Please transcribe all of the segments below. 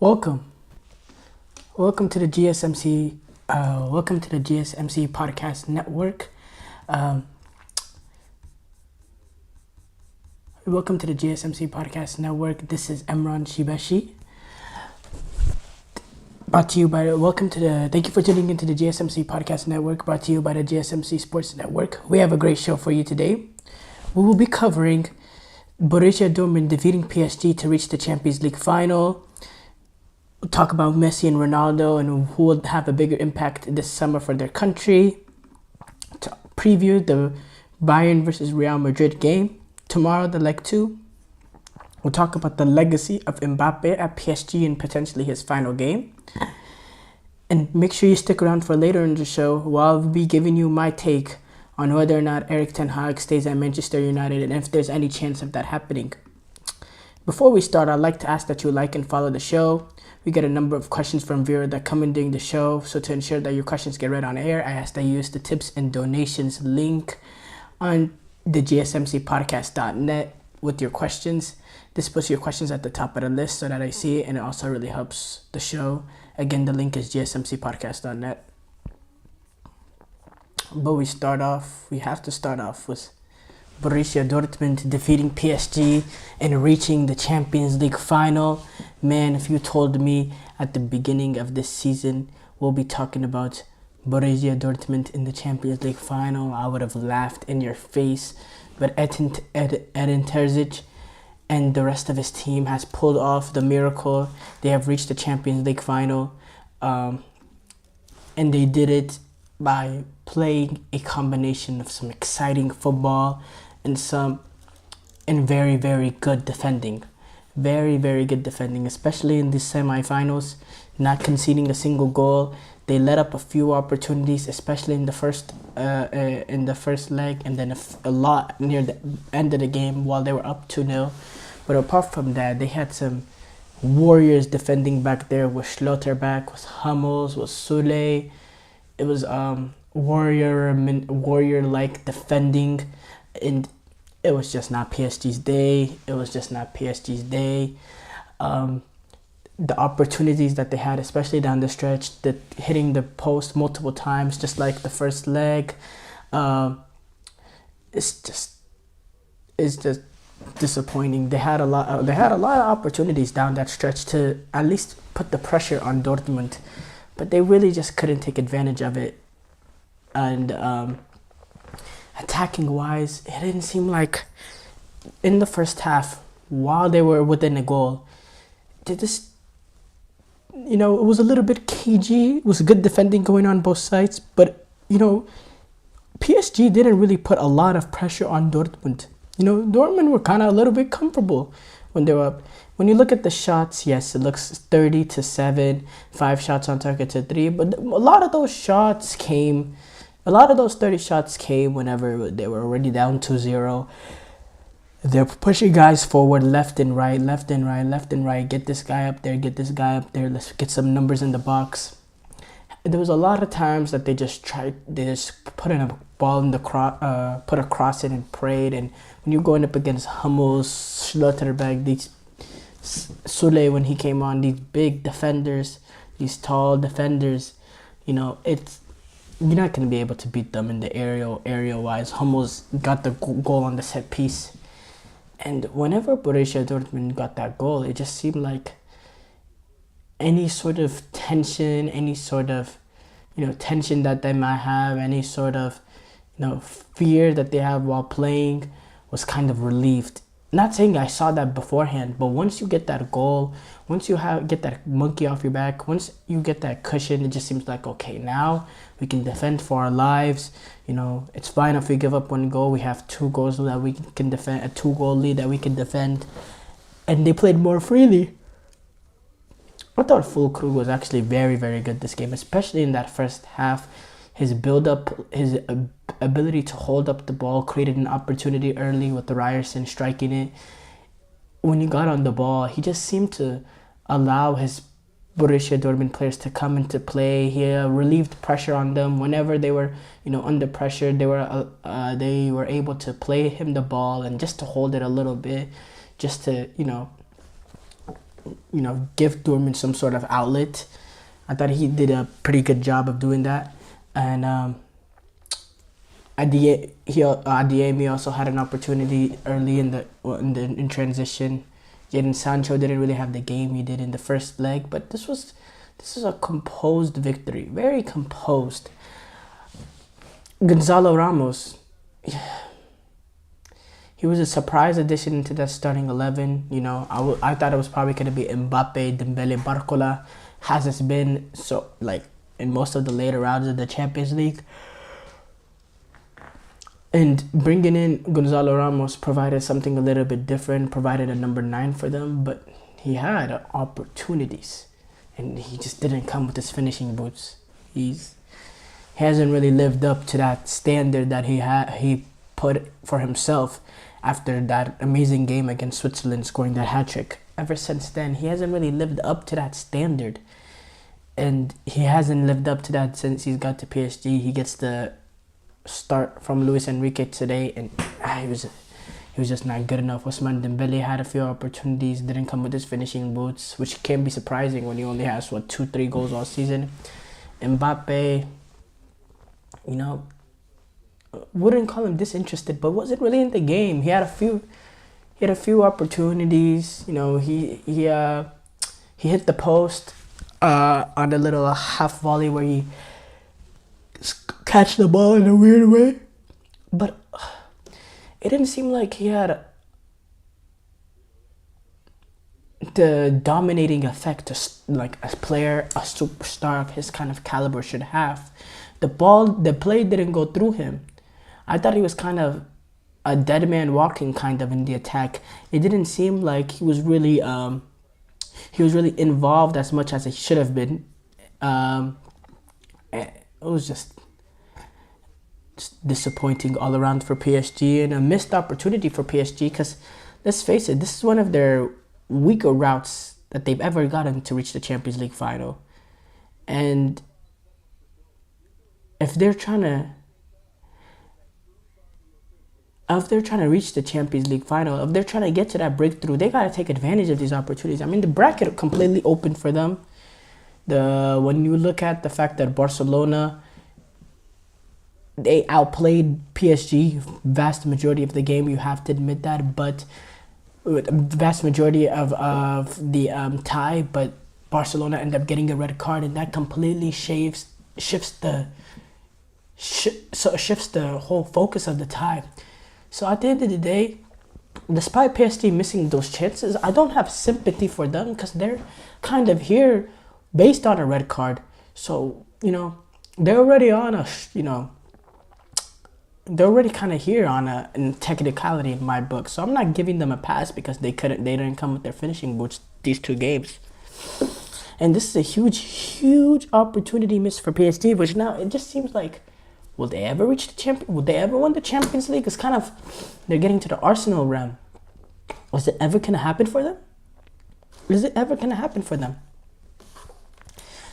Welcome. Welcome to the GSMC Podcast Network. Welcome to the GSMC Podcast Network. This is Emran Shibashi. Thank you for tuning into the GSMC Podcast Network, brought to you by the GSMC Sports Network. We have a great show for you today. We will be covering Borussia Dortmund defeating PSG to reach the Champions League final. We'll talk about Messi and Ronaldo and who will have a bigger impact this summer for their country. To preview the Bayern versus Real Madrid game tomorrow, the leg 2. We'll talk about the legacy of Mbappe at PSG and potentially his final game. And make sure you stick around for later in the show where I'll be giving you my take on whether or not Erik ten Hag stays at Manchester United and if there's any chance of that happening. Before we start, I'd like to ask that you like and follow the show. We get a number of questions from viewers that come in during the show, so to ensure that your questions get read on air, I ask that you use the tips and donations link on the GSMCpodcast.net with your questions. This puts your questions at the top of the list so that I see it, and it also really helps the show. Again, the link is GSMCpodcast.net. But we have to start off with Borussia Dortmund defeating PSG and reaching the Champions League final. Man, if you told me at the beginning of this season we'll be talking about Borussia Dortmund in the Champions League final, I would have laughed in your face. But Edin Terzic and the rest of his team has pulled off the miracle. They have reached the Champions League final, and they did it by playing a combination of some exciting football and very, very good defending. Very, very good defending, especially in the semifinals, not conceding a single goal. They let up a few opportunities, especially in the first leg, and then a lot near the end of the game while they were up 2-0. But apart from that, they had some warriors defending back there with Schlotterbeck, with Hummels, with Sule. It was warrior-like defending, and it was just not PSG's day. The opportunities that they had, especially down the stretch, hitting the post multiple times, just like the first leg, it's just disappointing. They had a lot of opportunities down that stretch to at least put the pressure on Dortmund, but they really just couldn't take advantage of it. And attacking wise, it didn't seem like in the first half, while they were within a goal, they just, it was a little bit cagey. It was good defending going on both sides, but PSG didn't really put a lot of pressure on Dortmund. Dortmund were kind of a little bit comfortable when they were up. When you look at the shots, yes, it looks 30-7, 5 shots on target to 3, but a lot of those 30 shots came whenever they were already down 2-0. They're pushing guys forward, left and right. Get this guy up there. Let's get some numbers in the box. There was a lot of times that they just put in a ball in the put a cross in and prayed. And when you're going up against Hummels, Schlotterbeck, Sule when he came on, these big defenders, these tall defenders, you're not going to be able to beat them in the area-wise. Hummels got the goal on the set piece. And whenever Borussia Dortmund got that goal, it just seemed like any sort of tension, tension that they might have, any sort of, fear that they have while playing was kind of relieved. Not saying I saw that beforehand, but once you get that goal, once you get that monkey off your back, once you get that cushion, it just seems like, okay, now we can defend for our lives. It's fine if we give up one goal. We have 2 goals that we can defend, a 2-goal lead that we can defend. And they played more freely. I thought Füllkrug was actually very, very good this game, especially in that first half. His build-up, his ability to hold up the ball created an opportunity early with the Ryerson striking it. When he got on the ball, he just seemed to allow his Borussia Dortmund players to come into play. He relieved pressure on them whenever they were, under pressure. They were able to play him the ball and just to hold it a little bit, just to, give Dortmund some sort of outlet. I thought he did a pretty good job of doing that. And Adeyemi also had an opportunity early in transition. Jadon Sancho didn't really have the game he did in the first leg, but this is a composed victory, very composed. Gonzalo Ramos, he was a surprise addition into that starting 11. I thought it was probably going to be Mbappe, Dembele, Barcola, as it's been in most of the later rounds of the Champions League. And bringing in Gonzalo Ramos provided something a little bit different, provided a number 9 for them, but he had opportunities, and he just didn't come with his finishing boots. He hasn't really lived up to that standard that he put for himself after that amazing game against Switzerland, scoring that hat-trick. Ever since then, he hasn't really lived up to that standard, and he hasn't lived up to that since he's got to PSG. He gets the start from Luis Enrique today, and he was just not good enough. Ousmane Dembele had a few opportunities, didn't come with his finishing boots, which can be surprising when he only has 2-3 goals all season. Mbappe, wouldn't call him disinterested, but wasn't really in the game. He had a few opportunities. He hit the post on a little half volley where he catch the ball in a weird way, but it didn't seem like he had the dominating effect like a player, a superstar of his kind of caliber should have. The play didn't go through him. I thought he was kind of a dead man walking kind of in the attack. It didn't seem like he was really involved as much as he should have been. It was just disappointing all around for PSG, and a missed opportunity for PSG, because let's face it, this is one of their weaker routes that they've ever gotten to reach the Champions League final. And if they're trying to reach the Champions League final, if they're trying to get to that breakthrough, they got to take advantage of these opportunities. I mean, the bracket completely open for them. When you look at the fact that Barcelona, they outplayed PSG vast majority of the game, you have to admit that, but with the vast majority of the tie, but Barcelona ended up getting a red card, and that completely shifts the whole focus of the tie. So at the end of the day, despite PSG missing those chances, I don't have sympathy for them, because they're kind of here based on a red card. So, they're already on they're already kind of here on a technicality in my book. So I'm not giving them a pass because they didn't come with their finishing boots these 2 games. And this is a huge opportunity missed for PSG, which now it just seems like, will they ever reach the champion? Will they ever win the Champions League? It's kind of, they're getting to the Arsenal realm. Was it ever going to happen for them? Is it ever going to happen for them?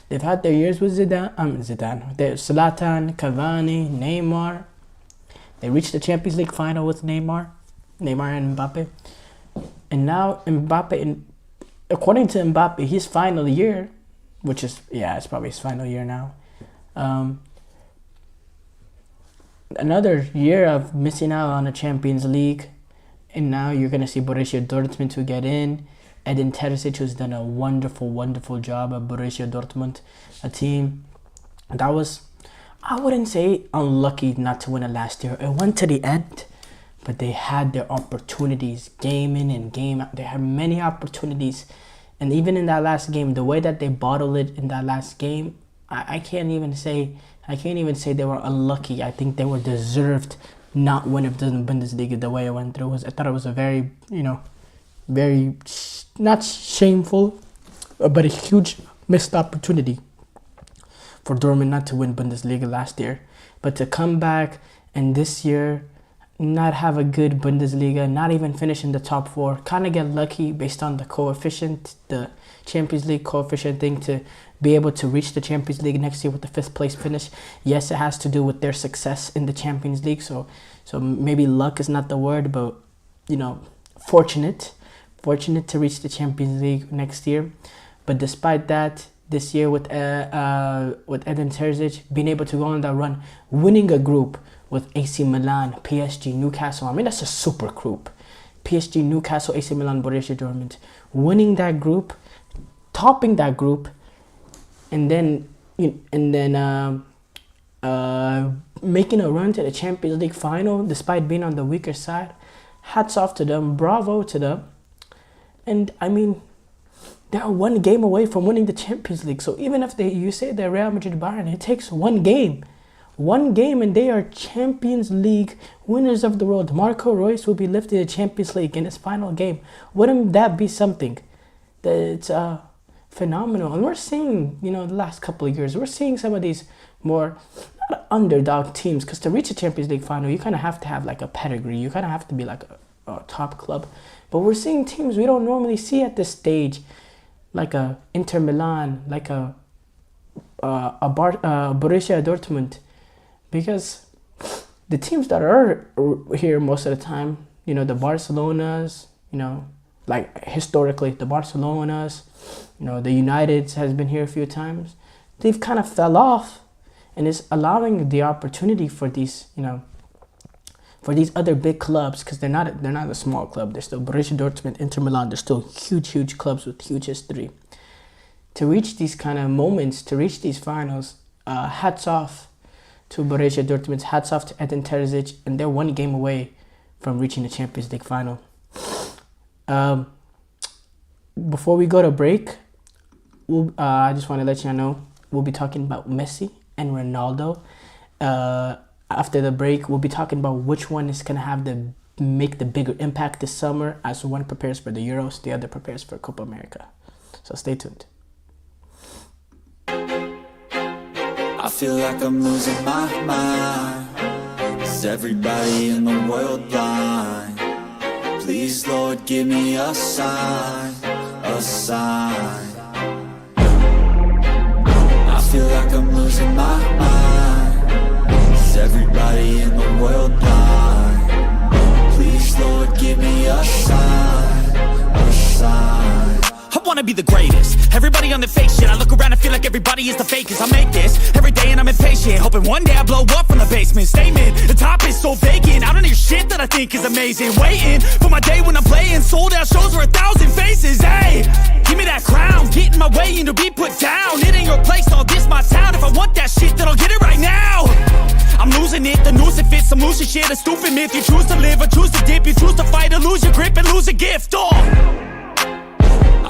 They've had their years with Zidane. There's Zlatan, Cavani, Neymar. They reached the Champions League final with Neymar and Mbappe. And now Mbappe, according to Mbappe, his final year, which is, it's probably his final year now. Another year of missing out on the Champions League. And now you're going to see Borussia Dortmund to get in. Edin Terzic, who's done a wonderful job at Borussia Dortmund, a team that was, I wouldn't say unlucky not to win it last year. It went to the end, but they had their opportunities game in and game out. They had many opportunities, and even in that last game, the way that they bottled it in that last game, I can't even say they were unlucky. I think they were deserved not winning the Bundesliga the way it went through. I thought it was a very, very not shameful, but a huge missed opportunity for Dortmund not to win Bundesliga last year, but to come back and this year not have a good Bundesliga, not even finish in the top 4, kind of get lucky based on the coefficient, the Champions League coefficient thing, to be able to reach the Champions League next year with the 5th place finish. Yes, it has to do with their success in the Champions League, so maybe luck is not the word, but fortunate fortunate to reach the Champions League next year. But despite that, this year with Edin Terzic being able to go on that run, winning a group with AC Milan, PSG, Newcastle. I mean, that's a super group. PSG, Newcastle, AC Milan, Borussia Dortmund. Winning that group, topping that group, and then making a run to the Champions League final despite being on the weaker side. Hats off to them. Bravo to them. And I mean, they're one game away from winning the Champions League. So even if you say they're Real Madrid Bayern, it takes one game. One game and they are Champions League winners of the world. Marco Reus will be lifting the Champions League in his final game. Wouldn't that be something? It's phenomenal. And we're seeing, the last couple of years, we're seeing some of these more not underdog teams. Because to reach a Champions League final, you kind of have to have like a pedigree. You kind of have to be like a top club. But we're seeing teams we don't normally see at this stage. Like a Inter Milan, like a Borussia Dortmund. Because the teams that are here most of the time, the Barcelonas, like historically, the Barcelonas, the Uniteds has been here a few times. They've kind of fell off, and it's allowing the opportunity for these, for these other big clubs, because they're not a small club. They're still Borussia Dortmund, Inter Milan. They're still huge clubs with huge history. To reach these kind of moments, to reach these finals, hats off to Borussia Dortmund, hats off to Edin Terzic, and they're one game away from reaching the Champions League final. Before we go to break, I just want to let you know we'll be talking about Messi and Ronaldo. After the break, we'll be talking about which one is going to make the bigger impact this summer, as one prepares for the Euros, the other prepares for Copa America. So stay tuned. I feel like I'm losing my mind. Is everybody in the world blind? Please, Lord, give me a sign, a sign. I feel like I'm losing my mind. Is everybody in the world blind? Please, Lord, give me a sign, a sign. I wanna be the greatest. Everybody on the fake shit. I look around and feel like everybody is the fakest. I make this every day and I'm impatient, hoping one day I blow up from the basement. Statement, the top is so vacant. I don't hear shit that I think is amazing. Waiting for my day when I'm playing sold out shows for 1,000 faces. Hey, give me that crown, get in my way and to be put down. It ain't your place, all this my town. If I want that shit, then I'll get it right now. I'm losing it, the noose it fits. I'm losing shit, a stupid myth. You choose to live or choose to dip. You choose to fight or lose your grip and lose a gift.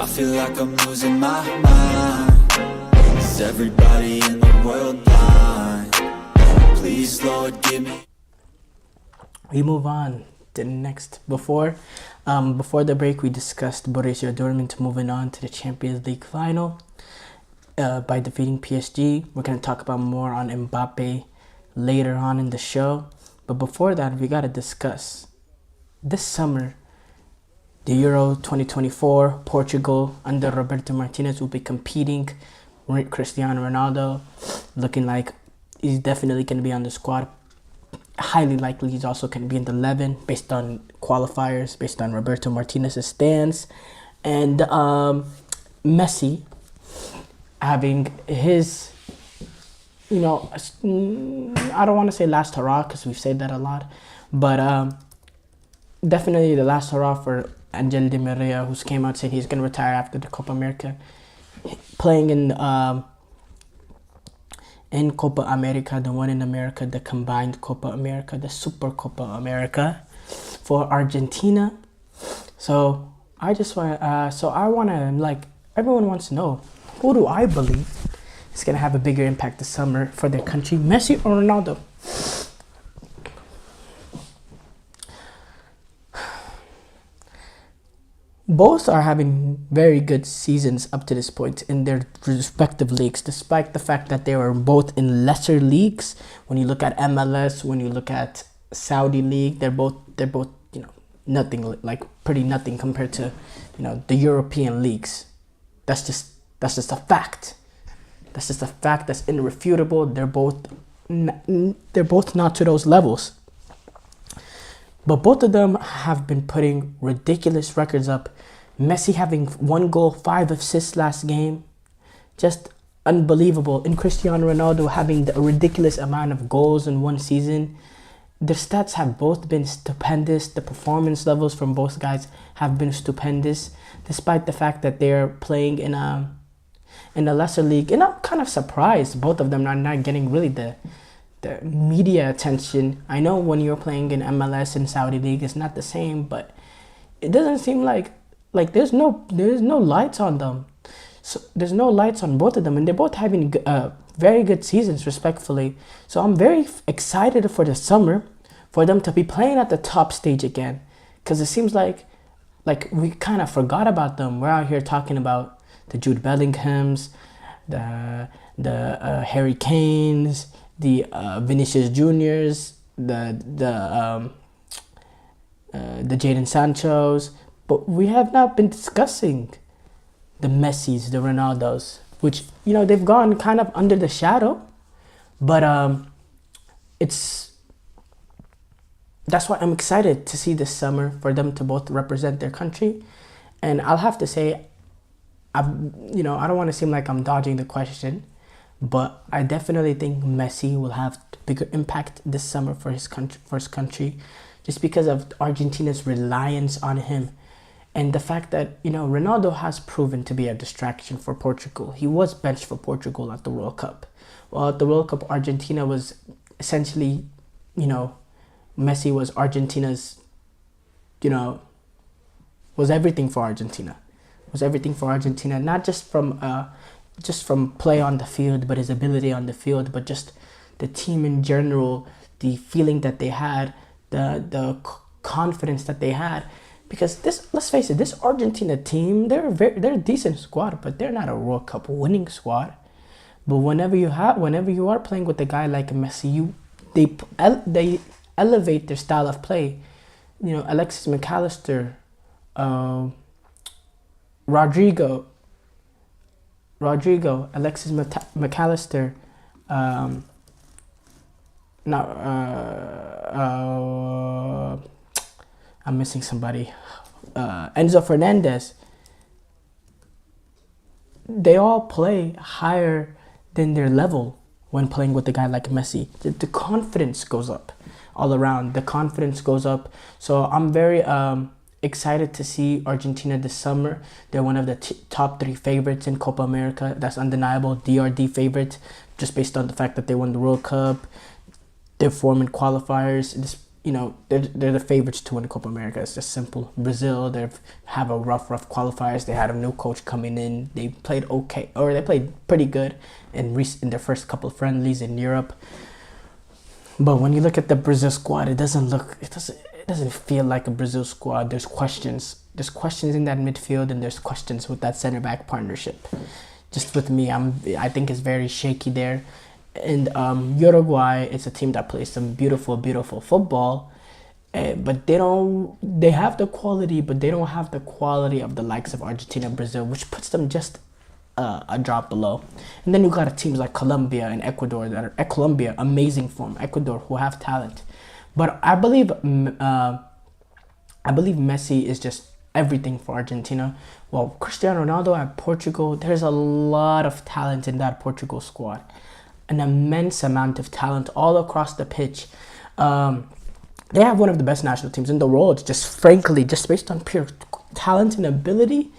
I feel like I'm losing my mind. Is everybody in the world blind? Please, Lord, give me. We move on to the next. Before the break, we discussed Borussia Dortmund moving on to the Champions League final by defeating PSG. We're going to talk about more on Mbappe later on in the show. But before that, we got to discuss this summer. The Euro 2024, Portugal under Roberto Martinez will be competing. Cristiano Ronaldo looking like he's definitely going to be on the squad. Highly likely he's also going to be in the 11 based on qualifiers, based on Roberto Martinez's stance. And Messi having his, I don't want to say last hurrah because we've said that a lot. But definitely the last hurrah for Angel Di Maria, who came out saying he's going to retire after the Copa America, playing in Copa America, the one in America, the combined Copa America, the Super Copa America for Argentina. So I want to, everyone wants to know, who do I believe is going to have a bigger impact this summer for their country, Messi or Ronaldo? Both are having very good seasons up to this point in their respective leagues, despite the fact that they were both in lesser leagues. When you look at MLS, when you look at Saudi League, they're both nothing, like pretty nothing compared to the European leagues. That's just a fact. That's just a fact that's irrefutable. They're both not to those levels. But both of them have been putting ridiculous records up Messi having 1 goal, 5 assists last game. Just unbelievable. And Cristiano Ronaldo having a ridiculous amount of goals in one season. Their stats have both been stupendous. The performance levels from both guys have been stupendous, despite the fact that they're playing in a lesser league. And I'm kind of surprised both of them are not getting really the media attention. I know when you're playing in MLS and Saudi League, it's not the same, but it doesn't seem like there's no lights on them. So there's no lights on both of them, and they're both having very good seasons, respectfully. So I'm very excited for the summer for them to be playing at the top stage again, because it seems like we kind of forgot about them. We're out here talking about the Jude Bellinghams, the Harry Kanes, the Vinicius Juniors, the Jadon Sanchos, but we have not been discussing the Messis, the Ronaldos, which, you know, they've gone kind of under the shadow, but that's why I'm excited to see this summer for them to both represent their country. And I'll have to say, I don't want to seem like I'm dodging the question, but I definitely think Messi will have bigger impact this summer for his country, just because of Argentina's reliance on him. And the fact that, you know, Ronaldo has proven to be a distraction for Portugal. He was benched for Portugal at the World Cup. Well, at the World Cup, Argentina was essentially, you know, Messi was Argentina's, you know, was everything for Argentina. Was everything for Argentina, not just from play on the field, but his ability on the field, but just the team in general, the feeling that they had, the confidence that they had. Because let's face it, this Argentina team, they're a decent squad, but they're not a World Cup winning squad. But whenever you are playing with a guy like Messi, they elevate their style of play. You know, Alexis McAllister, Rodrigo, Alexis McAllister, I'm missing somebody. Enzo Fernandez. They all play higher than their level when playing with a guy like Messi. The confidence goes up all around. The confidence goes up. So I'm very excited to see Argentina this summer. They're one of the top 3 favorites in Copa America. That's undeniable. DRD favorite, just based on the fact that they won the World Cup. Their form in qualifiers. You know, they're the favorites to win Copa America. It's just simple. Brazil, they have a rough qualifiers. They had a new coach coming in. They played okay, or they played pretty good in their first couple of friendlies in Europe. But when you look at the Brazil squad, it doesn't feel like a Brazil squad. There's questions. There's questions in that midfield, and there's questions with that center back partnership. Just with me, I think it's very shaky there. And Uruguay, it's a team that plays some beautiful football, but they have the quality, but they don't have the quality of the likes of Argentina and Brazil, which puts them just a drop below. And then you got teams like Colombia and Ecuador that are Colombia, amazing form, Ecuador, who have talent. But I believe Messi is just everything for Argentina. Well, Cristiano Ronaldo at Portugal, there's a lot of talent in that Portugal squad. An immense amount of talent all across the pitch. They have one of the best national teams in the world, just based on pure talent and ability.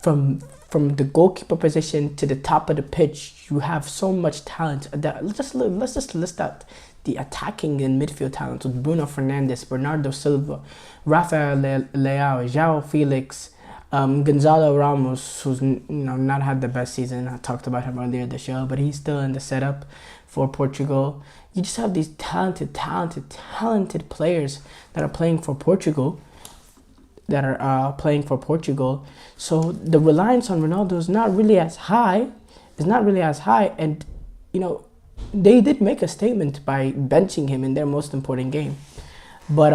From the goalkeeper position to the top of the pitch, you have so much talent. Let's just list out the attacking and midfield talent with Bruno Fernandes, Bernardo Silva, Rafael Leao, João Felix, Gonzalo Ramos, who's not had the best season. I talked about him earlier in the show, but he's still in the setup for Portugal. You just have these talented players that are playing for Portugal. So the reliance on Ronaldo is not really as high. And they did make a statement by benching him in their most important game. But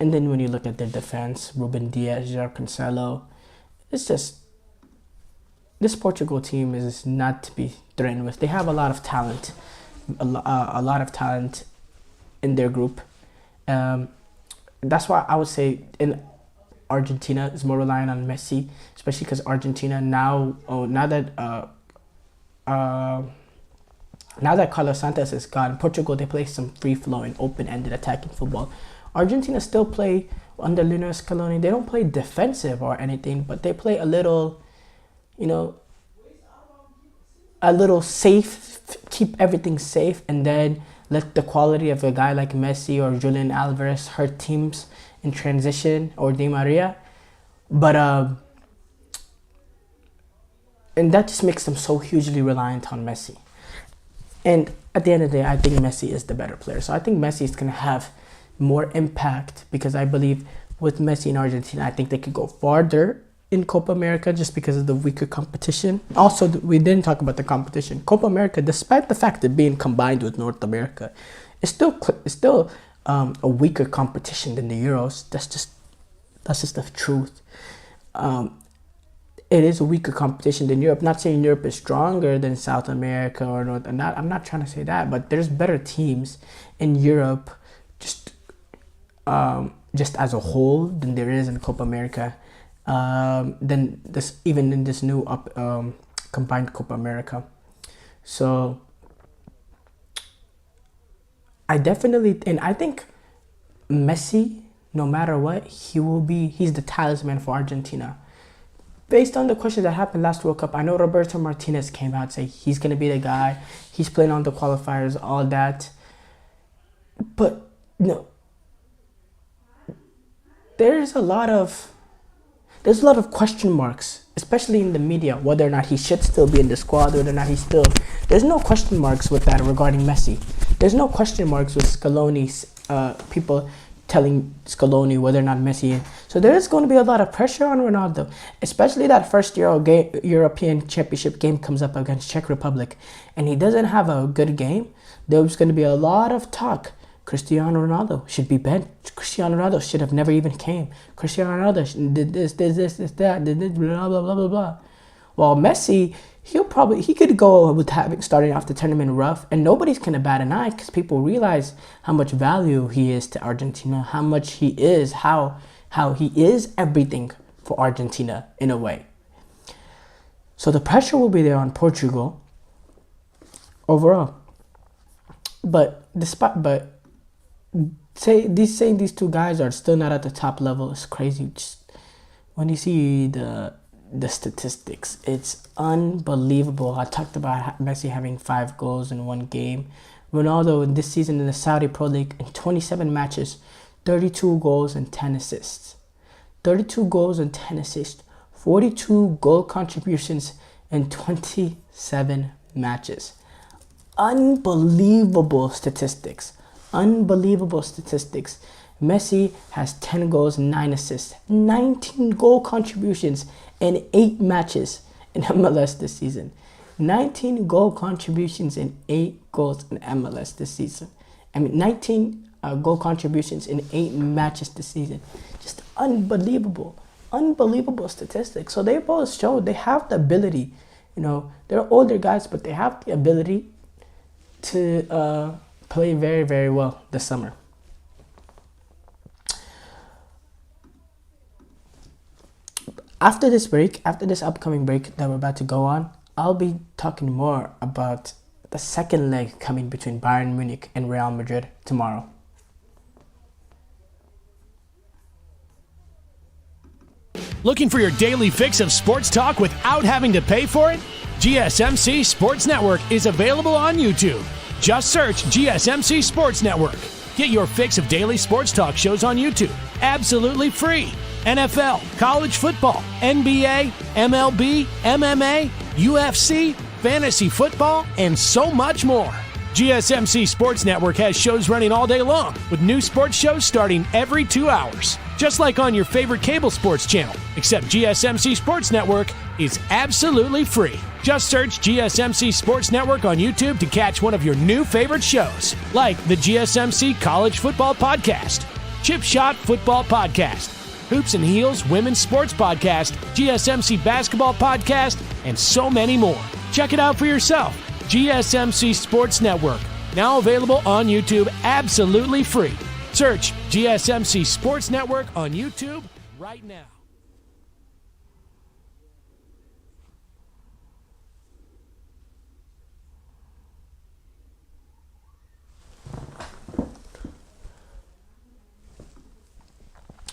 and then when you look at their defense, Ruben Dias, João Cancelo, it's just, this Portugal team is not to be threatened with. They have a lot of talent, a lot of talent in their group. that's why I would say in Argentina is more reliant on Messi, especially because Argentina now that Carlos Santos is gone, Portugal, they play some free-flowing, open-ended attacking football. Argentina still play under Lionel Scaloni. They don't play defensive or anything, but they play a little, a little safe, keep everything safe, and then let the quality of a guy like Messi or Julian Alvarez hurt teams in transition, or Di Maria. But and that just makes them so hugely reliant on Messi. And at the end of the day, I think Messi is the better player. So I think Messi is going to have more impact, because I believe with Messi in Argentina, I think they could go farther in Copa America just because of the weaker competition. Also, we didn't talk about the competition. Copa America, despite the fact of being combined with North America, it's still a weaker competition than the Euros. That's just the truth. It is a weaker competition than Europe. Not saying Europe is stronger than South America or North. I'm not trying to say that, but there's better teams in Europe, just as a whole, than there is in Copa America. Than this, even in this new combined Copa America. So I think Messi, no matter what, he's the talisman for Argentina. Based on the questions that happened last World Cup, I know Roberto Martinez came out and said he's going to be the guy. He's playing on the qualifiers, all that. But no, there's a lot of question marks, especially in the media, whether or not he should still be in the squad, whether or not there's no question marks with that regarding Messi. There's no question marks with Scaloni's people telling Scaloni whether or not Messi. So there is going to be a lot of pressure on Ronaldo, especially that first European Championship game comes up against Czech Republic, and he doesn't have a good game. There's going to be a lot of talk. Cristiano Ronaldo should be benched. Cristiano Ronaldo should have never even came. Cristiano Ronaldo did this, that, did this, blah, blah, blah, blah, blah. While Messi, he could go with starting off the tournament rough, and nobody's gonna bat an eye because people realize how much value he is to Argentina, how much he is, how he is everything for Argentina in a way. So the pressure will be there on Portugal overall. But saying these two guys are still not at the top level is crazy. Just when you see the statistics, it's unbelievable. I talked about Messi having 5 goals in one game. Ronaldo in this season in the Saudi Pro League in 27 matches, 32 goals and 10 assists. 32 goals and 10 assists. 42 goal contributions in 27 matches. Unbelievable statistics. Messi has 10 goals and 9 assists, 19 goal contributions in 8 matches in MLS this season. 19 goal contributions and 8 goals in MLS this season. 19 goal contributions in 8 matches this season. Just unbelievable statistics. So they both showed they have the ability. They're older guys, but they have the ability to play very, very well this summer. After this upcoming break that we're about to go on, I'll be talking more about the second leg coming between Bayern Munich and Real Madrid tomorrow. Looking for your daily fix of sports talk without having to pay for it? GSMC Sports Network is available on YouTube. Just search GSMC Sports Network. Get your fix of daily sports talk shows on YouTube, absolutely free. NFL, college football, NBA, MLB, MMA, UFC, fantasy football, and so much more. GSMC Sports Network has shows running all day long, with new sports shows starting every 2 hours. Just like on your favorite cable sports channel, except GSMC Sports Network is absolutely free. Just search GSMC Sports Network on YouTube to catch one of your new favorite shows, like the GSMC College Football Podcast, Chip Shot Football Podcast, Hoops and Heels Women's Sports Podcast, GSMC Basketball Podcast, and so many more. Check it out for yourself. GSMC Sports Network, now available on YouTube absolutely free. Search GSMC Sports Network on YouTube right now.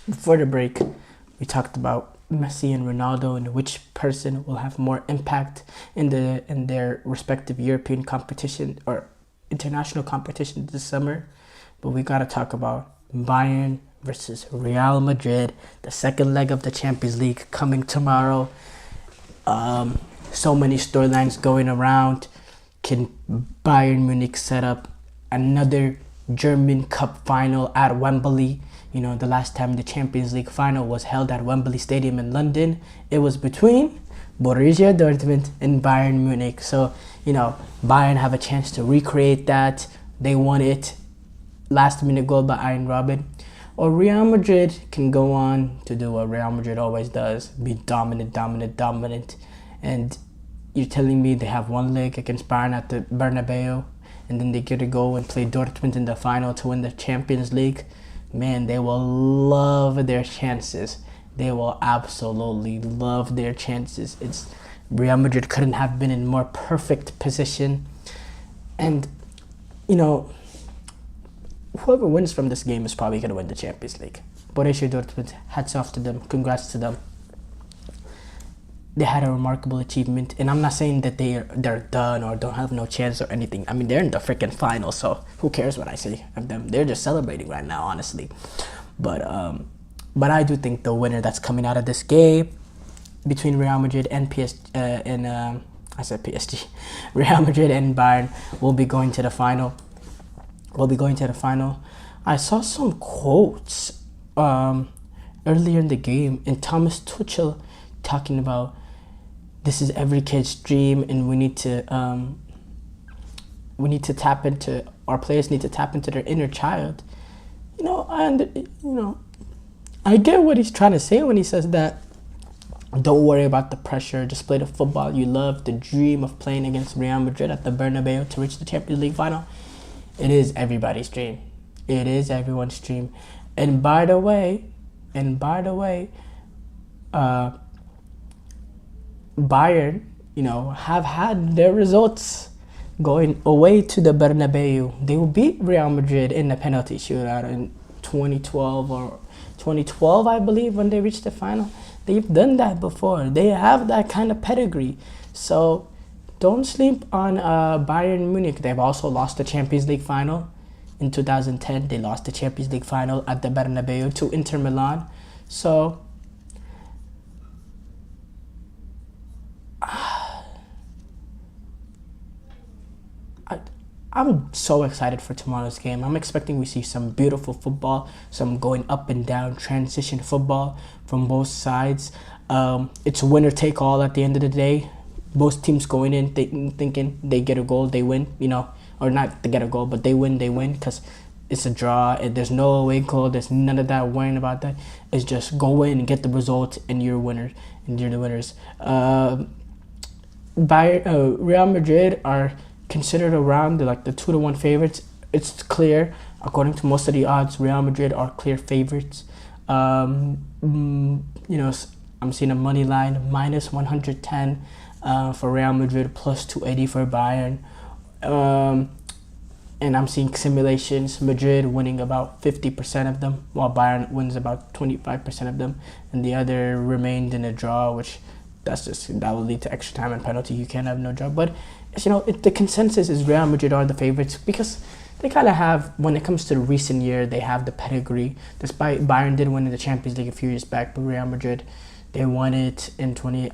Before the break, we talked about Messi and Ronaldo and which person will have more impact in their respective European competition or international competition this summer. But we got to talk about Bayern versus Real Madrid, the second leg of the Champions League coming tomorrow. So many storylines going around. Can Bayern Munich set up another German Cup final at Wembley? You know, the last time the Champions League final was held at Wembley Stadium in London, it was between Borussia Dortmund and Bayern Munich. So, you know, Bayern have a chance to recreate that. They won it. Last minute goal by Arjen Robben. Or Real Madrid can go on to do what Real Madrid always does. Be dominant. And you're telling me they have one leg against Bayern at the Bernabeu, and then they get to go and play Dortmund in the final to win the Champions League? Man, they will love their chances. They will absolutely love their chances. Real Madrid couldn't have been in more perfect position. And, you know, whoever wins from this game is probably going to win the Champions League. Borussia Dortmund, hats off to them. Congrats to them. They had a remarkable achievement. And I'm not saying that they're done or don't have no chance or anything. I mean, they're in the freaking final, so who cares what I say of them? They're just celebrating right now, honestly. But I do think the winner that's coming out of this game between Real Madrid and PSG, Real Madrid and Bayern will be going to the final. I saw some quotes earlier in the game, and Thomas Tuchel talking about this is every kid's dream, and we need to tap into, our players need to tap into their inner child. I get what he's trying to say when he says that. Don't worry about the pressure. Just play the football you love. The dream of playing against Real Madrid at the Bernabeu to reach the Champions League final. It is everybody's dream. It is everyone's dream. And by the way, Bayern, have had their results going away to the Bernabeu. They will beat Real Madrid in the penalty shootout in 2012, I believe, when they reached the final. They've done that before. They have that kind of pedigree. So don't sleep on Bayern Munich. They've also lost the Champions League final in 2010. They lost the Champions League final at the Bernabeu to Inter Milan. So I'm so excited for tomorrow's game. I'm expecting we see some beautiful football, some going up and down transition football from both sides. It's winner take all at the end of the day. Both teams going in thinking they get a goal, they win, or not to get a goal, but they win because it's a draw. And there's no away goal. There's none of that worrying about that. It's just go in and get the result, and you're winners. Real Madrid are considered around the 2-1 favorites. It's clear, according to most of the odds, Real Madrid are clear favorites. I'm seeing a money line minus 110 for Real Madrid, plus 280 for Bayern. And I'm seeing simulations, Madrid winning about 50% of them, while Bayern wins about 25% of them, and the other remained in a draw, which that will lead to extra time and penalty. You can't have no draw. But the consensus is Real Madrid are the favorites because they kind of have, when it comes to the recent year, they have the pedigree. Despite Bayern did win the Champions League a few years back, but Real Madrid, they won it in 2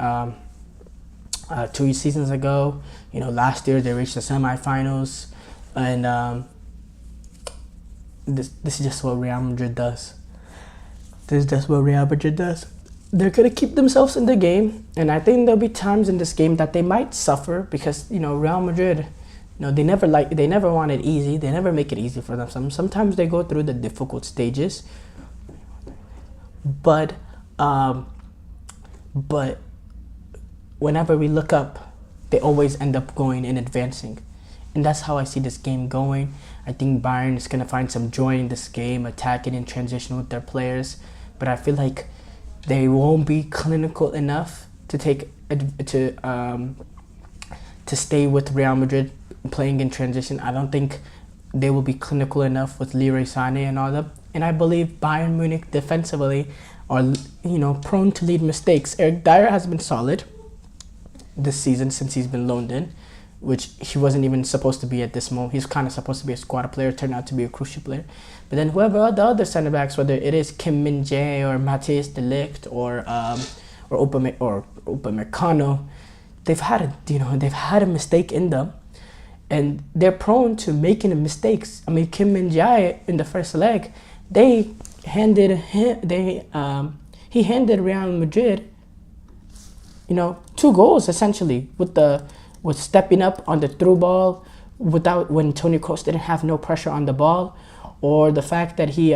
seasons ago. Last year they reached the semifinals, and this is just what Real Madrid does. They're going to keep themselves in the game, and I think there'll be times in this game that they might suffer because, Real Madrid, they never want it easy. They never make it easy for them. Sometimes they go through the difficult stages, but whenever we look up, they always end up going and advancing. And that's how I see this game going. I think Bayern is going to find some joy in this game, attacking in transition with their players. But I feel like they won't be clinical enough to stay with Real Madrid playing in transition. I don't think they will be clinical enough with Leroy Sané and all that. And I believe Bayern Munich defensively are, prone to lead mistakes. Eric Dyer has been solid this season since he's been loaned in, which he wasn't even supposed to be at this moment. He's kind of supposed to be a squad player, turned out to be a crucial player. But then whoever the other center backs, whether it is Kim Min-jae or Matthias de Ligt or Upamecano, they've had a mistake in them, and they're prone to making mistakes. I mean, Kim Min-jae in the first leg, he handed Real Madrid, 2 goals essentially with stepping up on the through ball when Toni Kroos didn't have no pressure on the ball, or the fact that he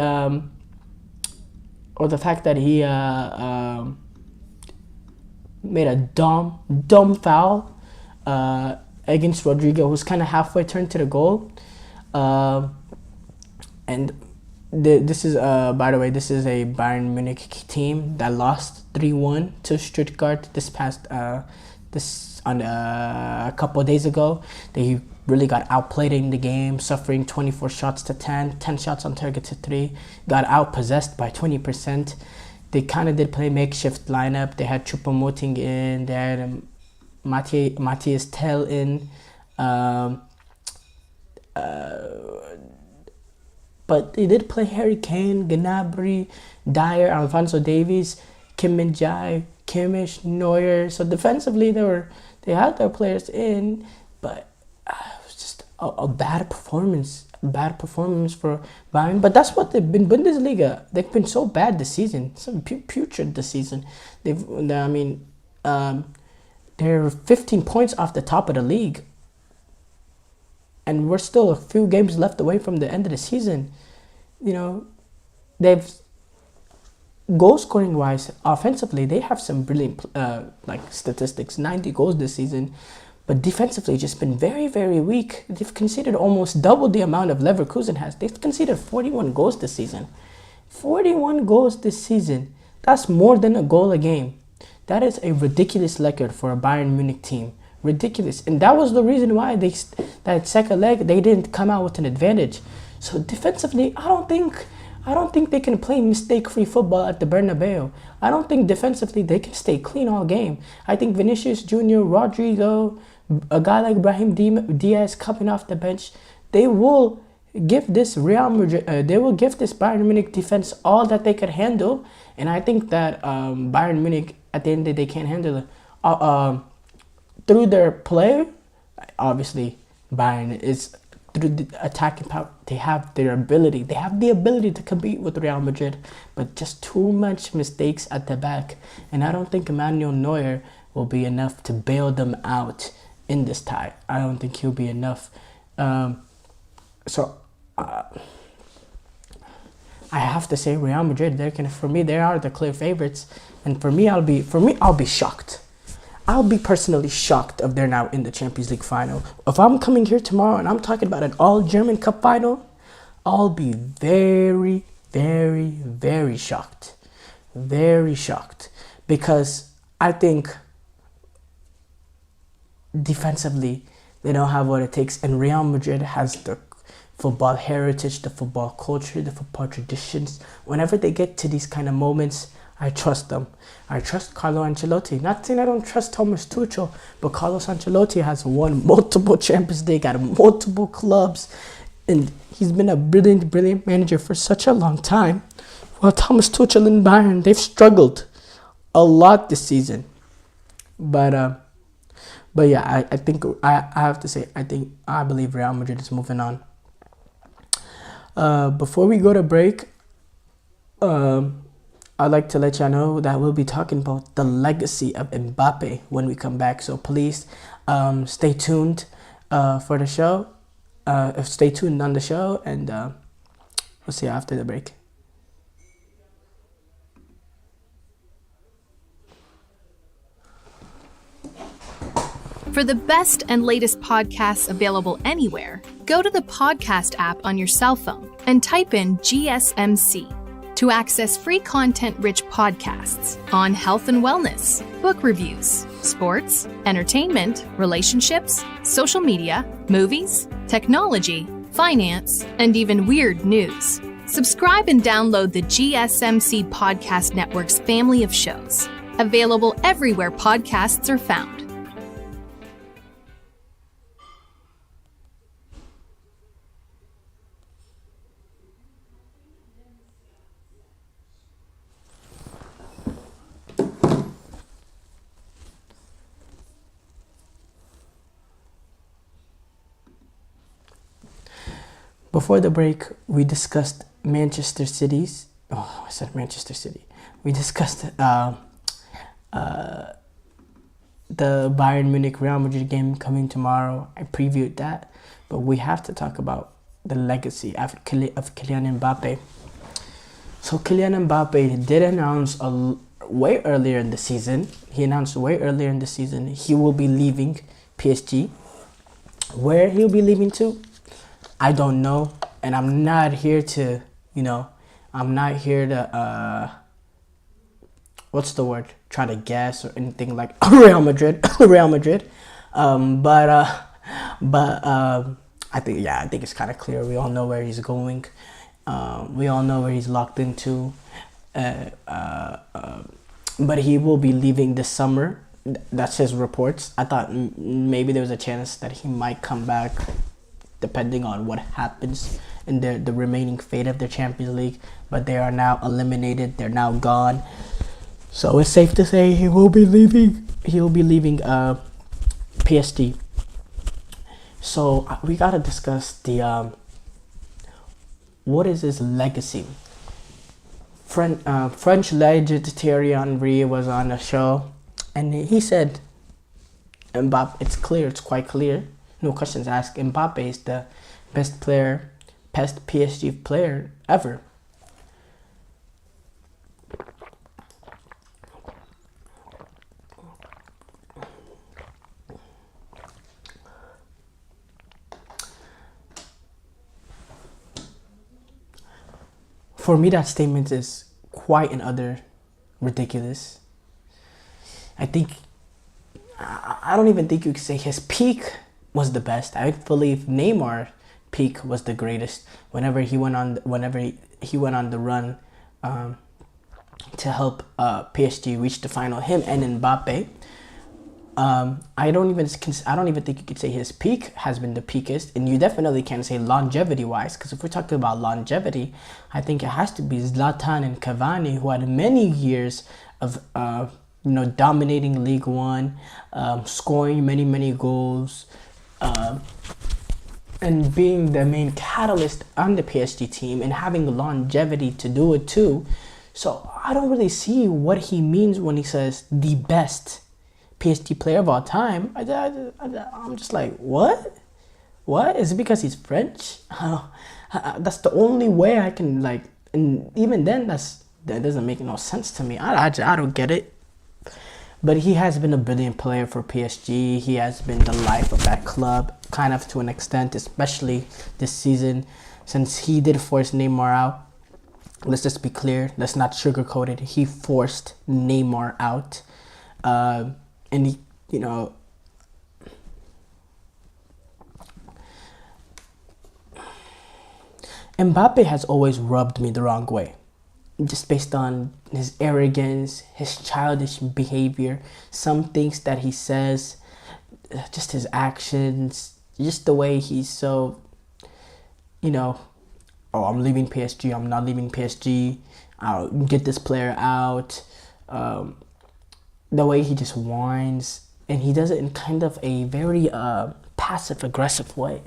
made a dumb foul against Rodrigo, who's kind of halfway turned to the goal. This is a Bayern Munich team that lost 3-1 to Stuttgart a couple of days ago. They really got outplayed in the game, suffering 24 shots to 10 shots on target to 3, got outpossessed by 20%. They kind of did play makeshift lineup. They had Choupo-Moting in, they had Matthias Tell in, but they did play Harry Kane, Gnabry, Dyer, Alphonso Davies, Kim Min-jae, Kimmich, Neuer. So defensively, they had their players in, but it was just a bad performance for Bayern. But that's what they've been. Bundesliga, they've been so bad this season, so putrid this season. They're 15 points off the top of the league, and we're still a few games left away from the end of the season. They've goal scoring wise, offensively, they have some brilliant statistics, 90 goals this season, but defensively just been very, very weak. They've conceded almost double the amount of Leverkusen has. They've conceded 41 goals this season. 41 goals this season. That's more than a goal a game. That is a ridiculous record for a Bayern Munich team. Ridiculous. And that was the reason why that second leg, they didn't come out with an advantage. So defensively, I don't think they can play mistake-free football at the Bernabeu. I don't think defensively they can stay clean all game. I think Vinicius Jr., Rodrigo, a guy like Brahim Diaz coming off the bench, they will give this Bayern Munich defense all that they could handle. And I think that Bayern Munich, at the end of the day, can't handle it. Through their play, obviously, Bayern is through the attacking power. They have the ability to compete with Real Madrid, but just too much mistakes at the back. And I don't think Emmanuel Neuer will be enough to bail them out in this tie. I don't think he'll be enough. I have to say Real Madrid. They are the clear favorites, and for me, I'll be shocked. I'll be personally shocked if they're now in the Champions League final. If I'm coming here tomorrow and I'm talking about an all-German Cup final, I'll be very, very, very shocked. Very shocked. Because I think defensively, they don't have what it takes. And Real Madrid has the football heritage, the football culture, the football traditions. Whenever they get to these kind of moments, I trust them. I trust Carlo Ancelotti. Not saying I don't trust Thomas Tuchel, but Carlos Ancelotti has won multiple Champions League at multiple clubs, and he's been a brilliant, brilliant manager for such a long time. While Thomas Tuchel and Bayern, they've struggled a lot this season. But yeah, I think I have to say I believe Real Madrid is moving on. Before we go to break, I'd like to let y'all know that we'll be talking about the legacy of Mbappe when we come back. So please stay tuned for the show. Stay tuned on the show, and we'll see you after the break. For the best and latest podcasts available anywhere, go to the podcast app on your cell phone and type in GSMC to access free content-rich podcasts on health and wellness, book reviews, sports, entertainment, relationships, social media, movies, technology, finance, and even weird news. Subscribe and download the GSMC Podcast Network's family of shows, available everywhere podcasts are found. Before the break, we discussed Manchester City's. Oh, I said Manchester City. We discussed the Bayern Munich Real Madrid game coming tomorrow. I previewed that, but we have to talk about the legacy of Kylian Mbappe. So Kylian Mbappe did announce way earlier in the season. He announced way earlier in the season he will be leaving PSG. Where he'll be leaving to, I don't know, and I'm not here to, try to guess or anything like Real Madrid. I think it's kind of clear. We all know where he's going. We all know where he's locked into. But he will be leaving this summer. That's his reports. I thought maybe there was a chance that he might come back, depending on what happens in the remaining fate of the Champions League. But they are now eliminated. They're now gone. So it's safe to say he will be leaving. He'll be leaving PSG. So we gotta discuss the what is his legacy. French legend Thierry Henry was on the show, and he said, "Mbappe, it's quite clear. No questions asked. Mbappe is the best PSG player ever." For me, that statement is quite and utter ridiculous. I don't even think you could say his peak was the best. I believe Neymar's peak was the greatest. Whenever he went on the run to help PSG reach the final, him and Mbappe. I don't even think you could say his peak has been the peakest, and you definitely can't say longevity-wise, because if we're talking about longevity, I think it has to be Zlatan and Cavani, who had many years of dominating League One, scoring many goals, and being the main catalyst on the PSG team and having the longevity to do it too. So I don't really see what he means when he says the best PSG player of all time. I'm just like, what? What? Is it because he's French? That's the only way I can and even then that doesn't make no sense to me. I don't get it. But he has been a brilliant player for PSG. He has been the life of that club, kind of to an extent, especially this season, since he did force Neymar out. Let's just be clear. Let's not sugarcoat it. He forced Neymar out. And he, Mbappe has always rubbed me the wrong way, just based on his arrogance, his childish behavior, some things that he says, just his actions, just the way he's so, I'm leaving PSG, I'm not leaving PSG, I'll get this player out. The way he just whines, and he does it in kind of a very passive-aggressive way.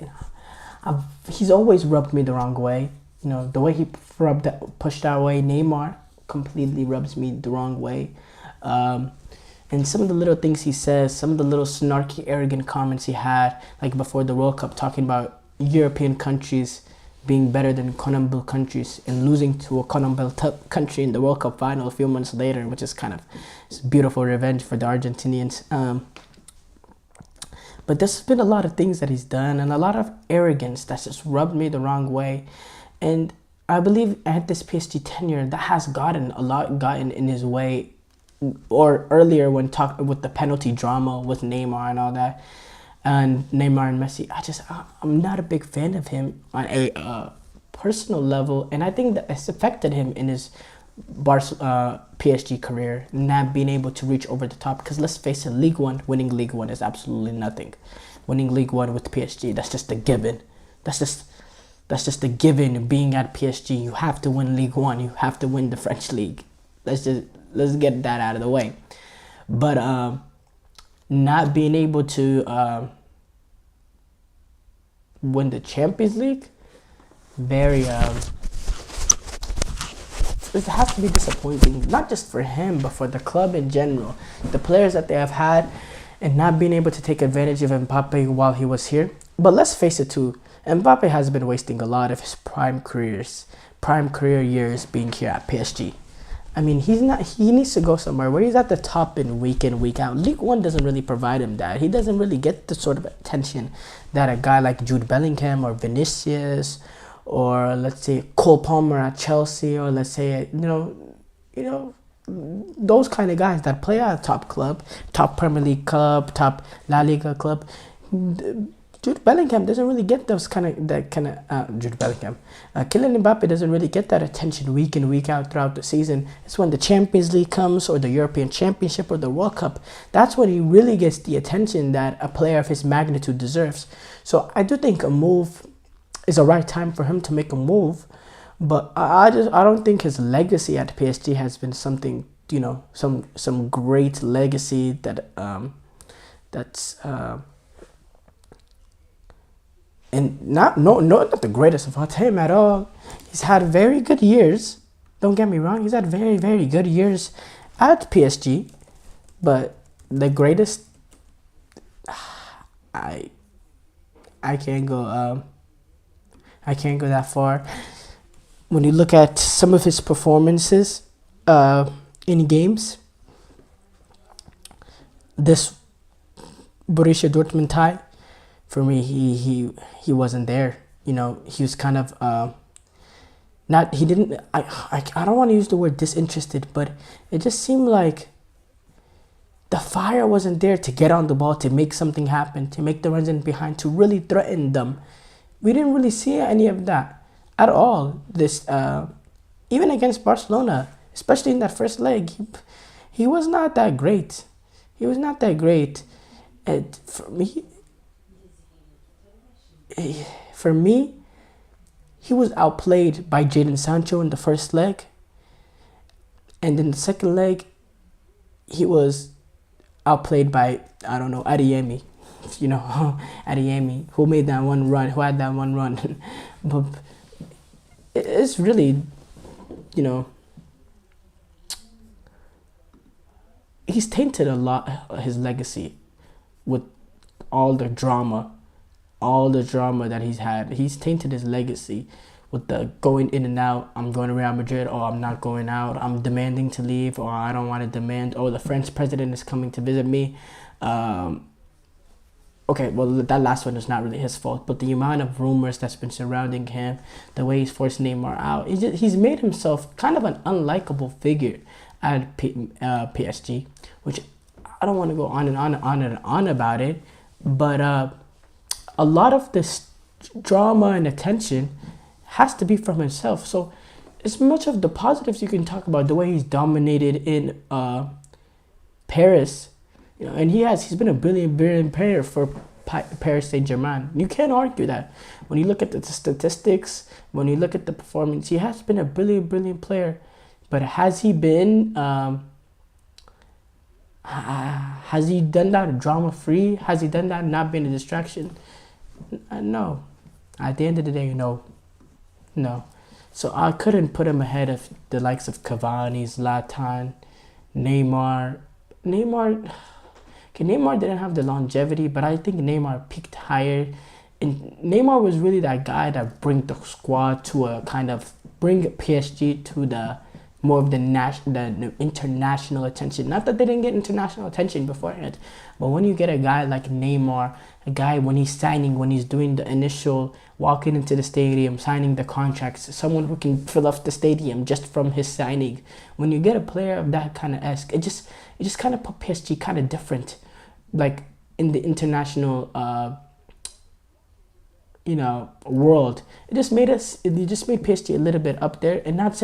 He's always rubbed me the wrong way. The way he pushed away Neymar completely rubs me the wrong way. And some of the little things he says, some of the little snarky, arrogant comments he had, like before the World Cup, talking about European countries being better than CONMEBOL countries and losing to a CONMEBOL country in the World Cup final a few months later, which is kind of beautiful revenge for the Argentinians. But there's been a lot of things that he's done and a lot of arrogance that's just rubbed me the wrong way. And I believe at this PSG tenure, that has gotten in his way. Or earlier when talking with the penalty drama with Neymar and all that, and Neymar and Messi, I'm not a big fan of him on a personal level, and I think that it's affected him in his PSG career, not being able to reach over the top. Because let's face it, winning League One is absolutely nothing. Winning League One with PSG, that's just a given. That's just a given. Being at PSG, you have to win League One. You have to win the French league. Let's get that out of the way. But not being able to win the Champions League, very it has to be disappointing, not just for him, but for the club in general. The players that they have had, and not being able to take advantage of Mbappe while he was here. But let's face it too, Mbappe has been wasting a lot of his prime career years being here at PSG. I mean, he needs to go somewhere where he's at the top in week in, week out. League One doesn't really provide him that. He doesn't really get the sort of attention that a guy like Jude Bellingham or Vinicius, or let's say Cole Palmer at Chelsea, or let's say, those kind of guys that play at a top club, top Premier League club, top La Liga club. Jude Bellingham doesn't really get Kylian Mbappe doesn't really get that attention week in, week out throughout the season. It's when the Champions League comes, or the European Championship, or the World Cup. That's when he really gets the attention that a player of his magnitude deserves. So I do think a move is the right time for him to make a move. But I don't think his legacy at PSG has been something, some great legacy that's and not the greatest of all time at all. He's had very good years. Don't get me wrong. He's had very, very good years at PSG. But the greatest, I can't go. I can't go that far. When you look at some of his performances in games, this Borussia Dortmund tie, for me, he wasn't there. He was kind of I don't want to use the word disinterested, but it just seemed like the fire wasn't there to get on the ball, to make something happen, to make the runs in behind, to really threaten them. We didn't really see any of that at all. This even against Barcelona, especially in that first leg, he was not that great. He was not that great. And for me, he was outplayed by Jadon Sancho in the first leg. And in the second leg, he was outplayed by, Adeyemi. Adeyemi, who made that one run, who had that one run. But it's really, he's tainted a lot his legacy with all the drama that he's had. He's tainted his legacy with the going in and out. I'm going to Real Madrid, or I'm not going out. I'm demanding to leave, or I don't want to demand. Oh, the French president is coming to visit me. Okay, well, that last one is not really his fault, but the amount of rumors that's been surrounding him, the way he's forced Neymar out, he's made himself kind of an unlikable figure at PSG, which I don't want to go on and on about it, but a lot of this drama and attention has to be from himself. So as much of the positives you can talk about, the way he's dominated in Paris, and he's been a brilliant player for Paris Saint-Germain. You can't argue that. When you look at the statistics, when you look at the performance, he has been a brilliant player. But has he been, has he done that drama-free? Has he done that not being a distraction? No. At the end of the day, no. So I couldn't put him ahead of the likes of Cavani, Zlatan, Neymar. Neymar didn't have the longevity, but I think Neymar peaked higher. And Neymar was really that guy that bring the squad to bring PSG to more of the international attention. Not that they didn't get international attention beforehand, but when you get a guy like Neymar, a guy when he's doing the initial walking into the stadium, signing the contracts, someone who can fill up the stadium just from his signing. When you get a player of that kind of it just kind of put PSG kind of different, like in the international world. It just made PSG a little bit up there, and not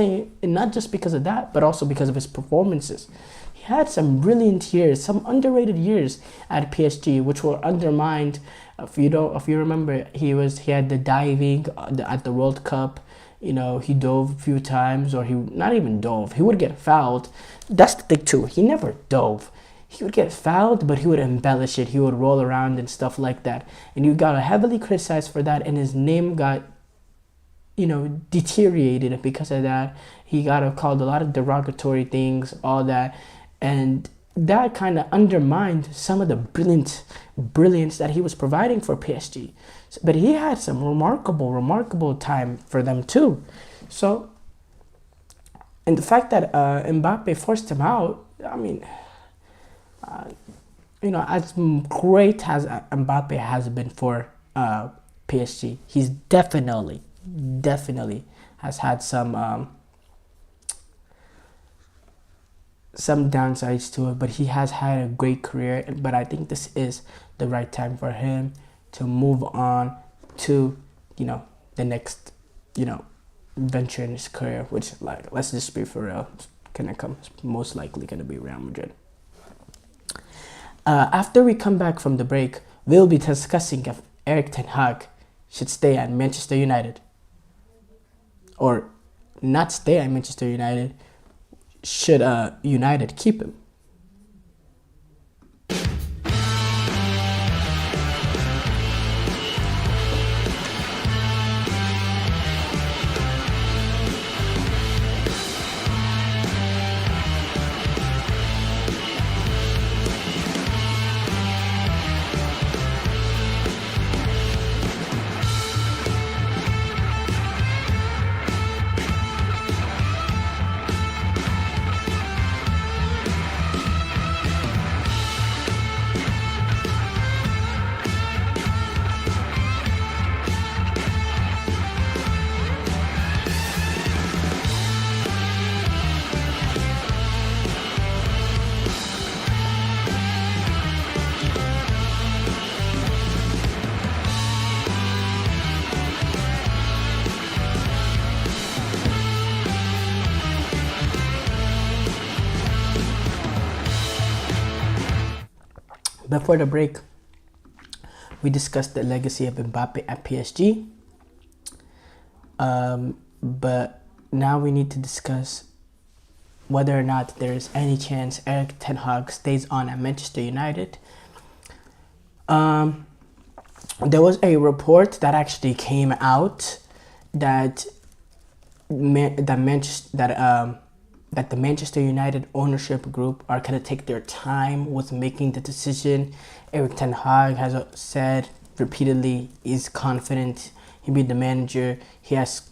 just because of that, but also because of his performances. He had some brilliant years, some underrated years at PSG, which were undermined. If you remember, he had the diving at the World Cup. He dove a few times, or he not even dove. He would get fouled. That's the thing too. He never dove. He would get fouled, but he would embellish it. He would roll around and stuff like that. And you got heavily criticized for that, and his name got, deteriorated because of that. He got called a lot of derogatory things, all that. And that kind of undermined some of the brilliance that he was providing for PSG. But he had some remarkable time for them too. So, and the fact that Mbappe forced him out, I mean, as great as Mbappe has been for PSG, he's definitely has had some downsides to it, but he has had a great career. But I think this is the right time for him to move on to, the next, venture in his career, which, like, let's just be for real, most likely gonna be Real Madrid. After we come back from the break, we'll be discussing if Erik ten Hag should stay at Manchester United. Or not stay at Manchester United. Should United keep him? Before the break, we discussed the legacy of Mbappe at PSG. But now we need to discuss whether or not there is any chance Erik ten Hag stays on at Manchester United. There was a report that actually came out that the Manchester United ownership group are going to take their time with making the decision. Erik ten Hag has said repeatedly he's confident he'll be the manager. He has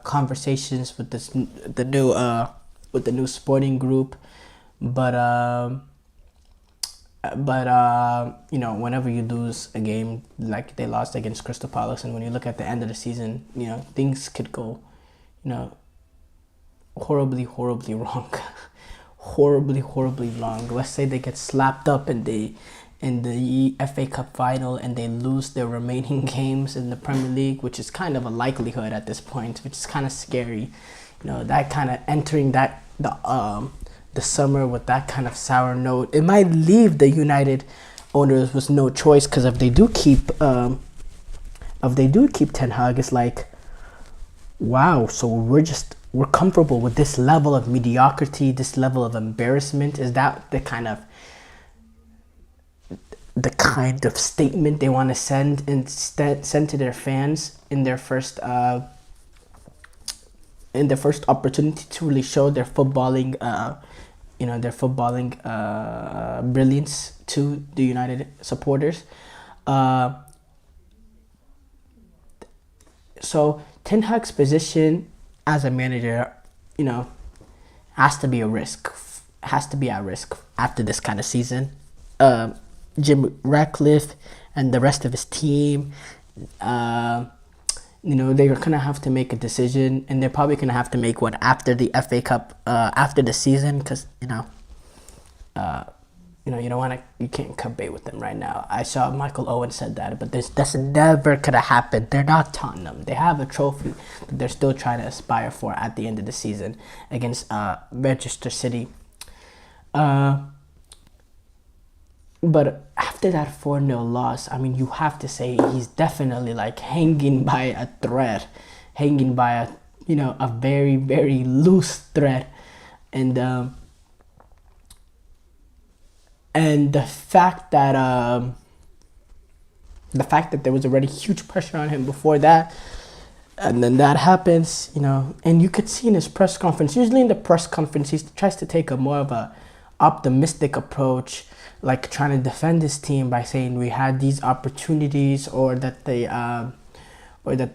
conversations with the new sporting group, but whenever you lose a game like they lost against Crystal Palace, and when you look at the end of the season, things could go, horribly wrong. horribly wrong. Let's say they get slapped up in the FA Cup final and they lose their remaining games in the Premier League, which is kind of a likelihood at this point, which is kind of scary. That kind of entering the summer with that kind of sour note, it might leave the United owners with no choice, because if they do keep Ten Hag, it's like, wow, so we're comfortable with this level of mediocrity, this level of embarrassment. Is that the kind of statement they want to send to their fans in their first opportunity to really show their footballing brilliance to the United supporters? So Ten Hag's position as a manager, has to be a risk. Has to be at risk after this kind of season. Jim Ratcliffe and the rest of his team, they're gonna have to make a decision, and they're probably gonna have to make one after the FA Cup, after the season, because you can't cut bait with them right now. I saw Michael Owen said that, but that's never gonna happen. They're not Tottenham. They have a trophy that they're still trying to aspire for at the end of the season against Manchester City. But after that 4-0 loss, I mean, you have to say he's definitely like hanging by a thread, hanging by a very, very loose thread, and the fact that there was already huge pressure on him before that, and then that happens, and you could see in his press conference. Usually in the press conference, he tries to take a more of a optimistic approach, like trying to defend his team by saying we had these opportunities, or that the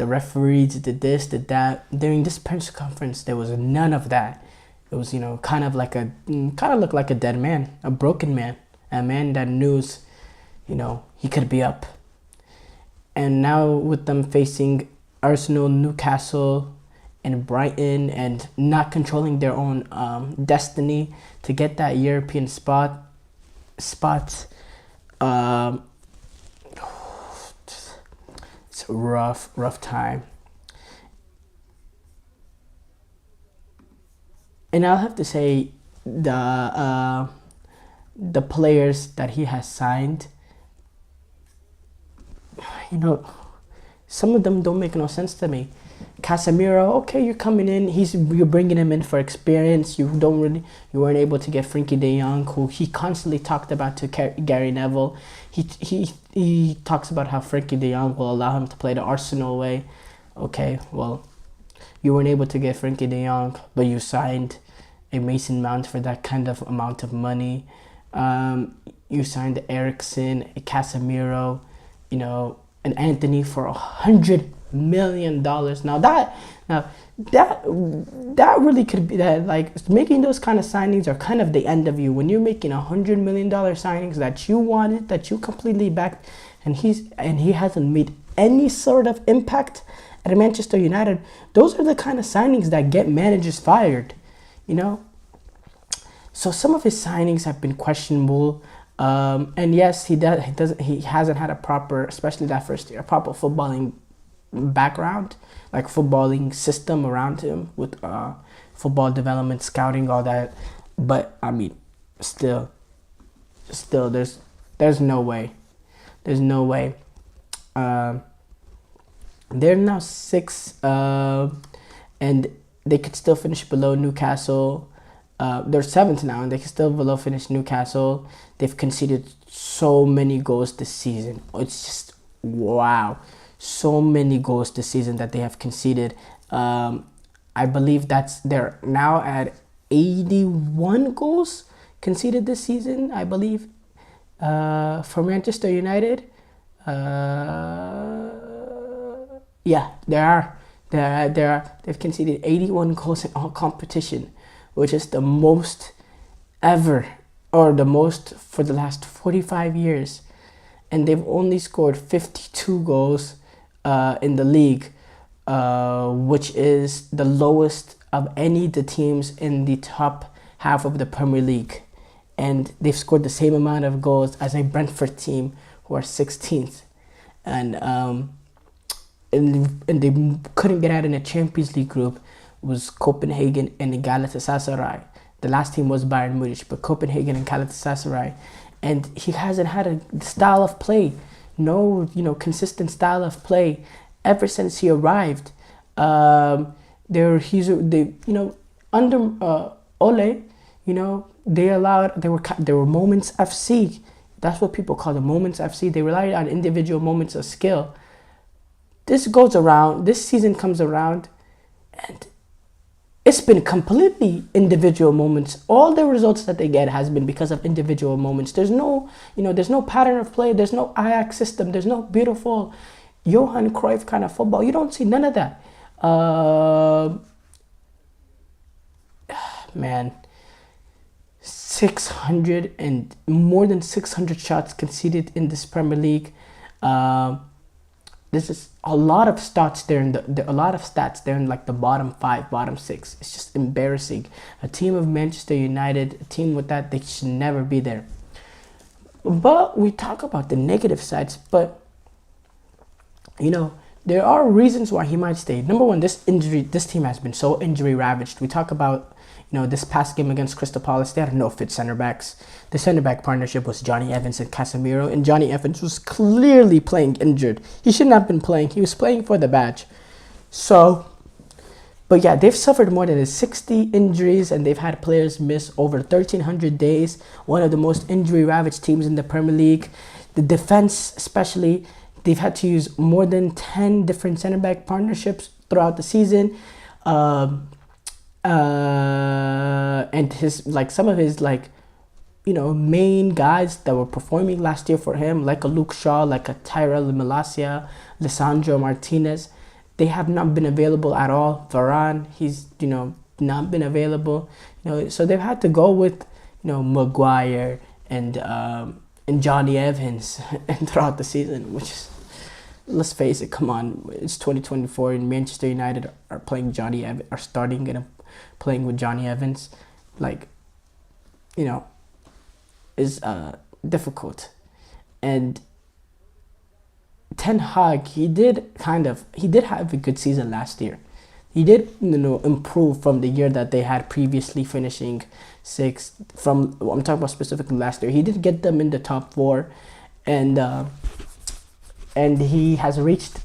referees did this, did that. During this press conference, there was none of that. It was kind of looked like a dead man, a broken man, a man that knows he could be up. And now with them facing Arsenal, Newcastle, and Brighton, and not controlling their own destiny to get that European spot. It's a rough time. And I'll have to say the players that he has signed, some of them don't make no sense to me. Casemiro, okay, you're coming in. You're bringing him in for experience. You weren't able to get Frankie De Jong, who he constantly talked about to Gary Neville. He talks about how Frankie De Jong will allow him to play the Arsenal way. Okay, well, you weren't able to get Frankie De Jong, but you signed a Mason Mount for that kind of amount of money. You signed Eriksen, a Casemiro, an Anthony for $100 million. Now that really could be that, like, making those kind of signings are kind of the end of you when you're making $100 million signings that you wanted, that you completely backed, and he hasn't made any sort of impact at Manchester United. Those are the kind of signings that get managers fired, So some of his signings have been questionable. And yes, he hasn't had a proper, especially that first year, a proper footballing background, like footballing system around him with football development, scouting, all that. But I mean, still, there's no way. They're now 6, and they could still finish below Newcastle. They're 7th now, and they can still finish Newcastle. They've conceded so many goals this season. It's just wow. So many goals this season that they have conceded. I believe they're now at 81 goals conceded this season, I believe, for Manchester United. Yeah, there are. They've conceded 81 goals in all competition, which is the most ever, or the most for the last 45 years. And they've only scored 52 goals in the league, which is the lowest of any of the teams in the top half of the Premier League. And they've scored the same amount of goals as a Brentford team, who are 16th. And they couldn't get out in a Champions League group. It was Copenhagen and Galatasaray. The last team was Bayern Munich, but Copenhagen and Galatasaray. And he hasn't had a style of play, no, consistent style of play ever since he arrived. Under Ole, there were moments FC. That's what people call the moments FC. They relied on individual moments of skill. This season comes around, and it's been completely individual moments. All the results that they get has been because of individual moments. There's no pattern of play. There's no Ajax system. There's no beautiful Johan Cruyff kind of football. You don't see none of that. man, 600 and more than 600 shots conceded in this Premier League. This is a lot of stats there a lot of stats there in like the bottom 5, bottom 6. It's just embarrassing. A team of Manchester United, a team with that, they should never be there. But we talk about the negative sides, but there are reasons why he might stay. Number one, this team has been so injury ravaged. We talk about this past game against Crystal Palace, they had no fit center backs. The center back partnership was Johnny Evans and Casemiro, and Johnny Evans was clearly playing injured. He shouldn't have been playing. He was playing for the badge. But yeah, they've suffered more than 60 injuries, and they've had players miss over 1,300 days. One of the most injury ravaged teams in the Premier League. The defense, especially, they've had to use more than 10 different center back partnerships throughout the season. And some of his main guys that were performing last year for him, like a Luke Shaw, like a Tyrell Malacia, Lisandro Martinez, they have not been available at all. Varane, he's not been available. So they've had to go with Maguire and Johnny Evans and throughout the season, which is, let's face it, come on, it's 2024 and Manchester United are playing starting and playing with Johnny Evans, is difficult. And Ten Hag, he did have a good season last year. He did improve from the year that they had previously, finishing 6th. I'm talking about specifically last year. He did get them in the top 4, and he has reached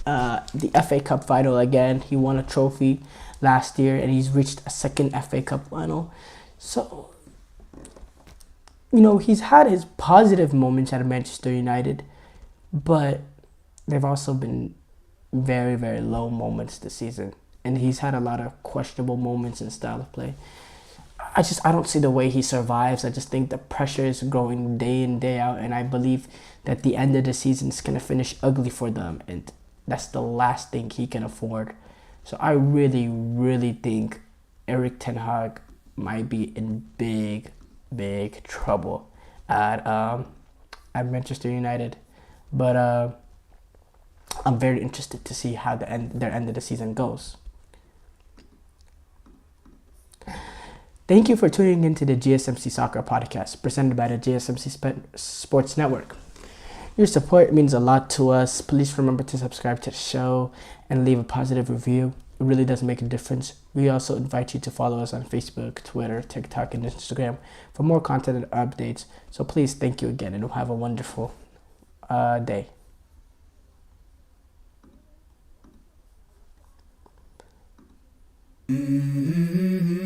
the FA Cup final again. He won a trophy last year, and he's reached a second FA Cup final. So, he's had his positive moments at Manchester United, but they've also been very, very low moments this season. And he's had a lot of questionable moments in style of play. I don't see the way he survives. I just think the pressure is growing day in, day out, and I believe that the end of the season is going to finish ugly for them, and that's the last thing he can afford. So I really, really think Erik ten Hag might be in big, big trouble at Manchester United. But I'm very interested to see how their end of the season goes. Thank you for tuning into the GSMC Soccer Podcast, presented by the GSMC Sports Network. Your support means a lot to us. Please remember to subscribe to the show and leave a positive review. It really does make a difference. We also invite you to follow us on Facebook, Twitter, TikTok, and Instagram for more content and updates. So please, thank you again, and have a wonderful day. Mm-hmm.